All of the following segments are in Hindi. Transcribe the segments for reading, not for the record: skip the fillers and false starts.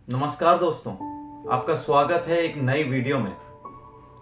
नमस्कार दोस्तों, आपका स्वागत है एक नई वीडियो में।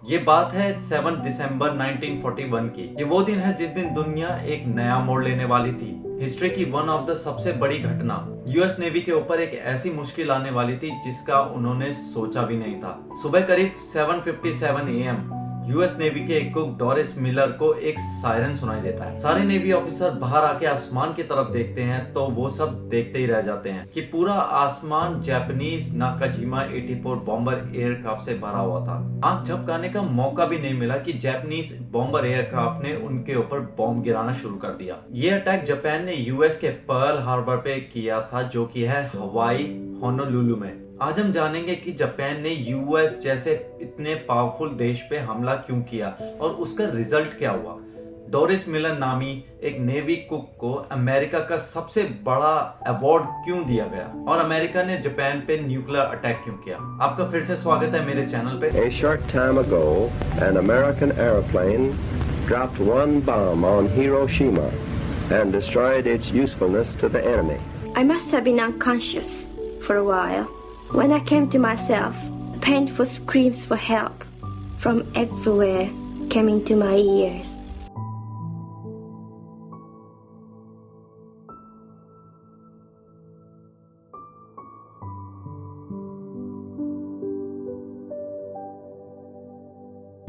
ये बात है 7 दिसंबर 1941 की। ये वो दिन है जिस दिन दुनिया एक नया मोड़ लेने वाली थी। हिस्ट्री की वन ऑफ द सबसे बड़ी घटना, यूएस नेवी के ऊपर एक ऐसी मुश्किल आने वाली थी जिसका उन्होंने सोचा भी नहीं था। सुबह करीब 7:57 AM यूएस नेवी के एक कुक डोरिस मिलर को एक सायरन सुनाई देता है। सारे नेवी ऑफिसर बाहर आके आसमान की तरफ देखते हैं तो वो सब देखते ही रह जाते हैं कि पूरा आसमान जापानीज नाकाजिमा 84 बॉम्बर एयरक्राफ्ट से भरा हुआ था। आंख झपकाने का मौका भी नहीं मिला कि जापानीज बॉम्बर एयरक्राफ्ट ने उनके ऊपर बॉम्ब गिराना शुरू कर दिया। ये अटैक जापान ने यूएस के पर्ल हार्बर पे किया था, जो कि है हवाई होनोलुलु में। आज हम जानेंगे कि जापान ने यूएस जैसे इतने पावरफुल देश पे हमला क्यों किया और उसका रिजल्ट क्या हुआ। डोरिस मिलर नामी एक नेवी कुक को अमेरिका का सबसे बड़ा अवार्ड क्यों दिया गया और अमेरिका ने जापान पे न्यूक्लियर अटैक क्यों किया। आपका फिर से स्वागत है मेरे चैनल पे। A short time ago, an American airplane dropped one bomb on Hiroshima and destroyed its usefulness to the enemy. I must have been unconscious for a while. When I came to myself, painful screams for help from everywhere came into my ears.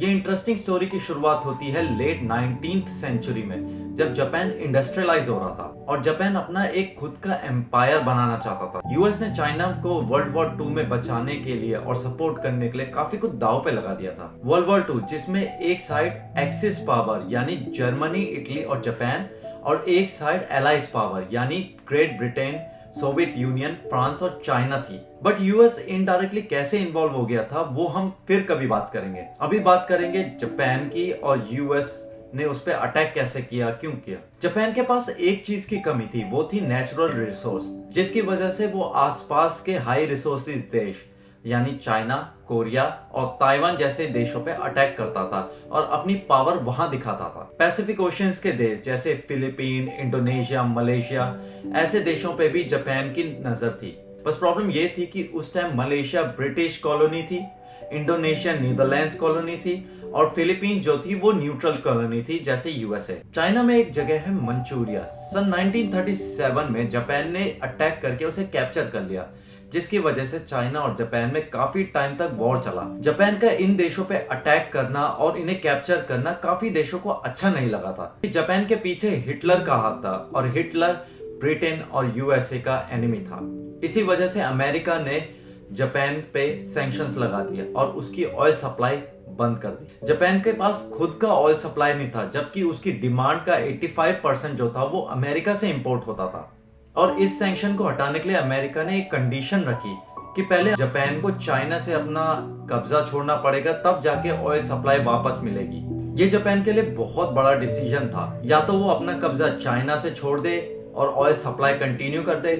ये इंटरेस्टिंग स्टोरी की शुरुआत होती है लेट 19th सेंचुरी में, जब जापान इंडस्ट्रियलाइज हो रहा था और जापान अपना एक खुद का एम्पायर बनाना चाहता था। यूएस ने चाइना को वर्ल्ड वॉर 2 में बचाने के लिए और सपोर्ट करने के लिए काफी कुछ दांव पे लगा दिया था। वर्ल्ड वॉर 2 जिसमें एक साइड एक्सिस पावर यानी जर्मनी, इटली और जापान और एक साइड एलाइज पावर यानी great Britain, Soviet union, France और चाइना थी। बट यूएस इनडायरेक्टली कैसे इन्वॉल्व हो गया था वो हम फिर कभी बात करेंगे। अभी बात करेंगे जापान की और यूएस ने उस पर अटैक कैसे किया, क्यों किया। जापान के पास एक चीज की कमी थी, वो थी नेचुरल रिसोर्स, जिसकी वजह से वो आसपास के हाई रिसोर्सेज देश यानी चाइना, कोरिया और ताइवान जैसे देशों पे अटैक करता था और अपनी पावर वहां दिखाता था। पैसिफिक ओशियंस के देश जैसे फिलीपीन, इंडोनेशिया, मलेशिया ऐसे देशों पे भी जापान की नजर थी। बस प्रॉब्लम ये थी कि उस टाइम मलेशिया ब्रिटिश कॉलोनी थी, इंडोनेशिया नीदरलैंड्स कॉलोनी थी और फिलीपीन जो थी वो न्यूट्रल कॉलोनी थी जैसे यूएसए। चाइना में एक जगह है मंचूरिया। सन 1937 में जापान ने अटैक करके उसे कैप्चर कर लिया, जिसकी वजह से चाइना और जापान में काफी टाइम तक वॉर चला। जापान का इन देशों पे अटैक करना और इन्हें कैप्चर करना काफी देशों को अच्छा नहीं लगा था। जापान के पीछे हिटलर का हाथ था और हिटलर ब्रिटेन और यूएसए का एनिमी था। इसी वजह से अमेरिका ने जापान पे सैंक्शंस लगा दिए और उसकी ऑयल सप्लाई बंद कर दी। जापान के पास खुद का ऑयल सप्लाई नहीं था, जबकि उसकी डिमांड का 85% जो था वो अमेरिका से इंपोर्ट होता था। और इस सैंक्शन को हटाने के लिए अमेरिका ने एक कंडीशन रखी कि पहले जापान को चाइना से अपना कब्जा छोड़ना पड़ेगा, तब जाके ऑयल सप्लाई वापस मिलेगी। ये जापान के लिए बहुत बड़ा डिसीजन था, या तो वो अपना कब्जा चाइना से छोड़ दे और ऑयल सप्लाई कंटिन्यू कर दे,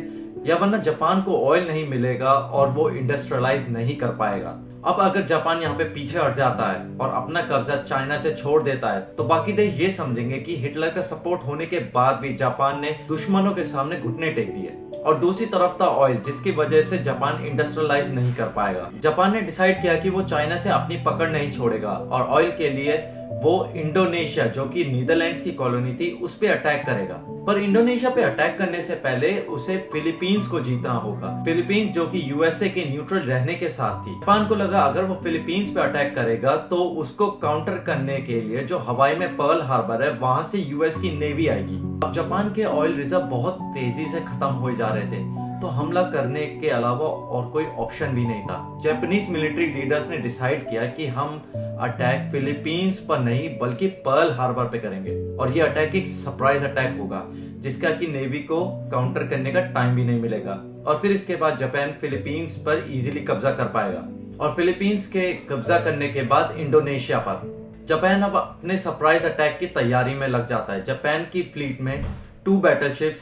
या वरना जापान को ऑयल नहीं मिलेगा और वो इंडस्ट्रियलाइज नहीं कर पाएगा। अब अगर जापान यहाँ पे पीछे हट जाता है और अपना कब्जा चाइना से छोड़ देता है तो बाकी देश ये समझेंगे कि हिटलर का सपोर्ट होने के बाद भी जापान ने दुश्मनों के सामने घुटने टेक दिए। और दूसरी तरफ था ऑयल, जिसकी वजह से जापान इंडस्ट्रियलाइज नहीं कर पाएगा। जापान ने डिसाइड किया कि वो चाइना से अपनी पकड़ नहीं छोड़ेगा और ऑयल के लिए वो इंडोनेशिया जो कि नीदरलैंड्स की कॉलोनी थी उस पे अटैक करेगा। पर इंडोनेशिया पे अटैक करने से पहले उसे फिलीपींस को जीतना होगा। फिलीपींस जो कि यूएसए के न्यूट्रल रहने के साथ थी। जापान को लगा अगर वो फिलीपींस पे अटैक करेगा तो उसको काउंटर करने के लिए जो हवाई में पर्ल हार्बर है वहां से यूएस की नेवी आएगी। अब जापान के ऑयल रिजर्व बहुत तेजी से खत्म हो जा रहे थे, तो हमला करने के अलावा और कोई ऑप्शन भी नहीं था। जापानीज मिलिट्री लीडर्स ने डिसाइड किया कि हम अटैक फिलीपींस पर नहीं बल्कि पर्ल हार्बर पे करेंगे और ये अटैक एक सरप्राइज अटैक होगा जिसका कि नेवी को काउंटर करने का टाइम भी नहीं मिलेगा। और फिर इसके बाद जापान फिलीपींस पर इजीली कब्जा कर पाएगा और फिलीपींस के कब्जा करने के बाद इंडोनेशिया पर जापान अब अपने सरप्राइज अटैक की तैयारी में लग जाता है। जापान की फ्लीट में 2 बैटलशिप्स,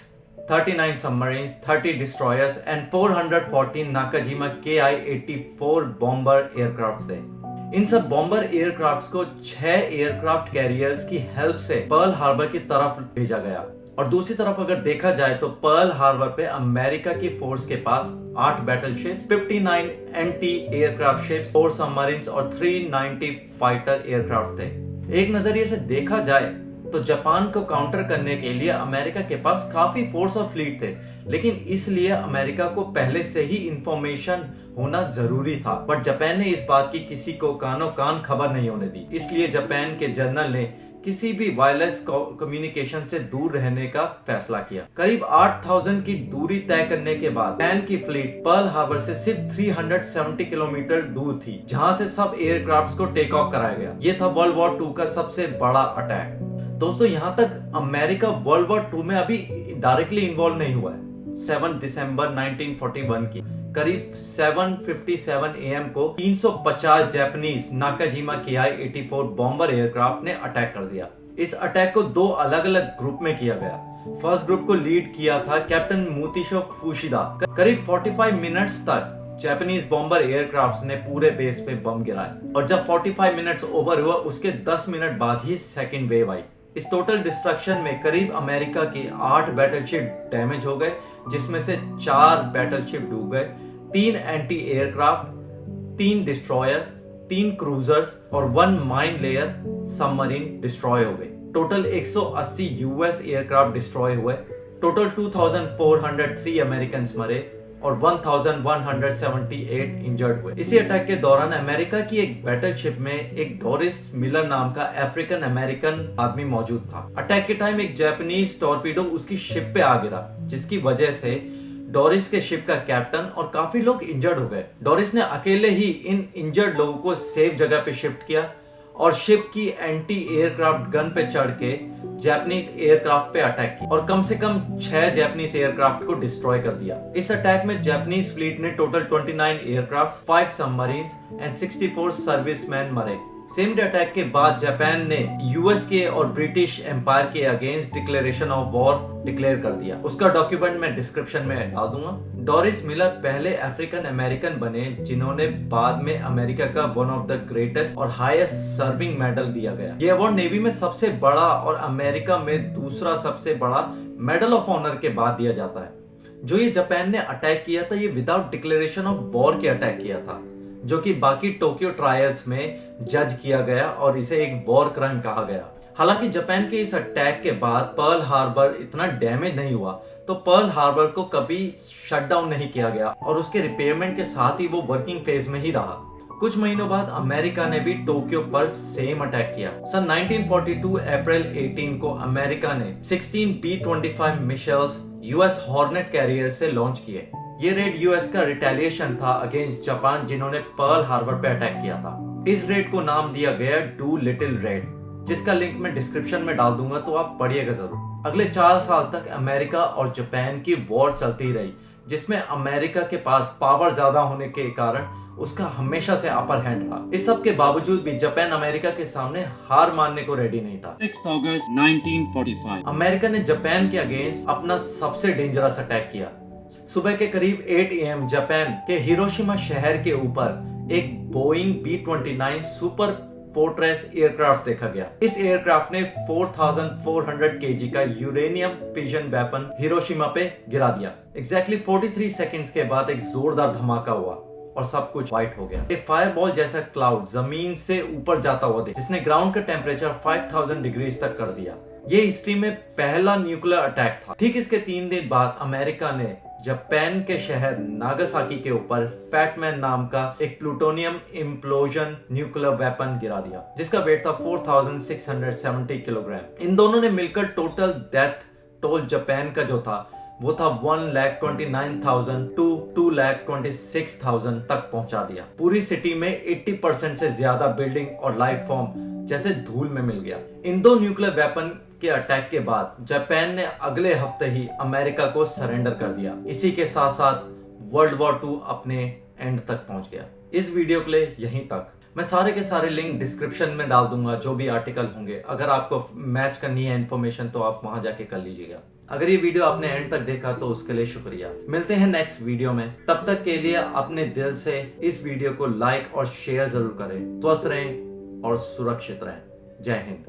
39 submarines, 30 destroyers and 414 Nakajima KI-84 bomber aircraft थे। इन सब बॉम्बर एयरक्राफ्ट्स को 6 एयरक्राफ्ट कैरियर्स की हेल्प से पर्ल हार्बर की तरफ भेजा गया। और दूसरी तरफ अगर देखा जाए तो पर्ल हार्बर पे अमेरिका की फोर्स के पास 8 बैटलशिप्स, 59 एंटी एयरक्राफ्ट शिप्स, 4 सबमरीन्स और 390 फाइटर एयरक्राफ्ट थे। एक नजरिए से देखा जाए तो जापान को काउंटर करने के लिए अमेरिका के पास काफी फोर्स और फ्लीट थे, लेकिन इसलिए अमेरिका को पहले से ही इंफॉर्मेशन होना जरूरी था। बट जापान ने इस बात की किसी को कानो कान खबर नहीं होने दी, इसलिए जापान के जनरल ने किसी भी वायरलेस कम्युनिकेशन से दूर रहने का फैसला किया। करीब 8000 की दूरी तय करने के बाद जापान की फ्लीट पर्ल हार्बर से सिर्फ 370 किलोमीटर दूर थी, जहां से सब एयरक्राफ्ट्स को टेक ऑफ कराया गया। ये था वर्ल्ड वॉर 2 का सबसे बड़ा अटैक। दोस्तों, यहाँ तक अमेरिका वर्ल्ड वॉर 2 में अभी डायरेक्टली इन्वॉल्व नहीं हुआ है। 7 दिसंबर 1941 की करीब 7:57 AM को 350 Japanese Nakajima KI-84 bomber aircraft ने अटैक कर दिया। इस अटैक को 2 अलग अलग ग्रुप में किया गया। फर्स्ट ग्रुप को लीड किया था कैप्टन मुतिशो फुशिदा। करीब 45 मिनट्स तक जापानीज बॉम्बर एयरक्राफ्ट्स ने पूरे बेस पे बम गिराए और जब 45 मिनट्स ओवर हुआ उसके 10 मिनट बाद ही सेकेंड वेव आई। इस टोटल डिस्ट्रक्शन में करीब अमेरिका की 8 बैटलशिप डैमेज हो गए, जिसमें से 4 बैटलशिप डूब गए, 3 एंटी एयरक्राफ्ट, 3 डिस्ट्रॉयर, 3 क्रूजर्स और 1 माइन लेयर सबमरीन डिस्ट्रॉय हो गए। टोटल 180 यूएस एयरक्राफ्ट डिस्ट्रॉय हुए। टोटल 2403 अमेरिकन मरे और 1178 इंजर्ड हुए। इसी अटैक के दौरान अमेरिका की एक बैटलशिप में एक डोरिस मिलर नाम का अफ्रीकन अमेरिकन आदमी मौजूद था। अटैक के टाइम एक जापानीज टॉर्पीडो उसकी शिप पे आ गिरा, जिसकी वजह से डोरिस के शिप का कैप्टन और काफी लोग इंजर्ड हो गए। डोरिस ने अकेले ही इन इंजर्ड लोगों को सेफ जगह पे शिफ्ट किया और शिप की एंटी एयरक्राफ्ट गन पे चढ़ के जापानीज एयरक्राफ्ट पे अटैक किया और कम से कम 6 जापानीज एयरक्राफ्ट को डिस्ट्रॉय कर दिया। इस अटैक में जापानीज फ्लीट ने total 29 aircraft, 5 submarines and 64 serviceman मरे। सेम डे अटैक के बाद जापान ने यूएस के और ब्रिटिश एम्पायर के against declaration of war declare कर दिया। उसका डॉक्यूमेंट मैं डिस्क्रिप्शन में डाल दूंगा। डोरिस मिलर पहले अफ्रीकन अमेरिकन बने जिन्होंने बाद में अमेरिका का वन ऑफ द ग्रेटेस्ट और हाईएस्ट सर्विंग मेडल दिया गया। ये अवार्ड नेवी में सबसे बड़ा और अमेरिका में दूसरा सबसे बड़ा मेडल ऑफ ऑनर के बाद दिया जाता है। जो ये जापान ने अटैक किया था, ये विदाउट डिक्लेरेशन ऑफ वॉर के अटैक किया था, जो कि बाकी टोक्यो ट्रायल्स में जज किया गया और इसे एक वॉर क्राइम कहा गया। हालांकि जापान के इस अटैक के बाद पर्ल हार्बर इतना डैमेज नहीं हुआ, तो पर्ल हार्बर को कभी शट डाउन नहीं किया गया और उसके रिपेयरमेंट के साथ ही वो वर्किंग फेज में ही रहा। कुछ महीनों बाद अमेरिका ने भी टोक्यो पर सेम अटैक किया। सन 1942 अप्रैल 18 को अमेरिका ने 16 B-25 missiles US Hornet carrier से लॉन्च किए। ये रेड यूएस का रिटेलिएशन था अगेंस्ट जापान, जिन्होंने पर्ल हार्बर पे अटैक किया था। इस रेड को नाम दिया गया डू लिटिल रेड, जिसका लिंक मैं डिस्क्रिप्शन में डाल दूंगा, तो आप पढ़िएगा जरूर। अगले 4 साल तक अमेरिका और जापान की वॉर चलती रही, जिसमें अमेरिका के पास पावर ज्यादा होने के कारण उसका हमेशा से अपर हैंड रहा। इस सब के बावजूद भी जापान अमेरिका के सामने हार मानने को रेडी नहीं था। 6 अगस्त 1945 अमेरिका ने जापान के अगेंस्ट अपना सबसे डेंजरस अटैक किया। सुबह के करीब 8 AM जापान के हिरोशिमा शहर के ऊपर एक Boeing B-29 super fortress aircraft देखा गया। इस एयरक्राफ्ट ने 4400 kg का यूरेनियम फिशन वेपन हिरोशिमा पे गिरा दिया। एग्जैक्टली 43 सेकंड्स के बाद एक जोरदार धमाका हुआ और सब कुछ व्हाइट हो गया। एक फायरबॉल जैसा क्लाउड जमीन से ऊपर जाता हुआ देखा, जिसने ग्राउंड का टेम्परेचर 5000 डिग्री तक कर दिया। ये हिस्ट्री में पहला न्यूक्लियर अटैक था। ठीक इसके 3 दिन बाद अमेरिका ने जापान के शहर नागासाकी के ऊपर फैटमैन नाम का एक प्लूटोनियम इम्प्लोजन न्यूक्लियर वेपन गिरा दिया, जिसका वेट था 4670 किलोग्राम। इन दोनों ने मिलकर टोटल डेथ टोल जापान का जो था वो था 1,29,000 to 2,26,000 तक पहुंचा दिया। पूरी सिटी में 80% से ज्यादा बिल्डिंग और लाइफ फॉर्म जैसे धूल में मिल गया। इन 2 न्यूक्लियर वेपन के अटैक के बाद जापान ने अगले हफ्ते ही अमेरिका को सरेंडर कर दिया। इसी के साथ साथ वर्ल्ड वॉर 2 अपने एंड तक पहुंच गया। इस वीडियो के लिए यहीं तक। मैं सारे के सारे लिंक डिस्क्रिप्शन में डाल दूंगा, जो भी आर्टिकल होंगे। अगर आपको मैच करनी है इन्फॉर्मेशन तो आप वहां जाके कर लीजिएगा। अगर ये वीडियो आपने एंड तक देखा तो उसके लिए शुक्रिया। मिलते हैं नेक्स्ट वीडियो में। तब तक के लिए अपने दिल से इस वीडियो को लाइक और शेयर जरूर करें। स्वस्थ रहें और सुरक्षित रहें। जय हिंद।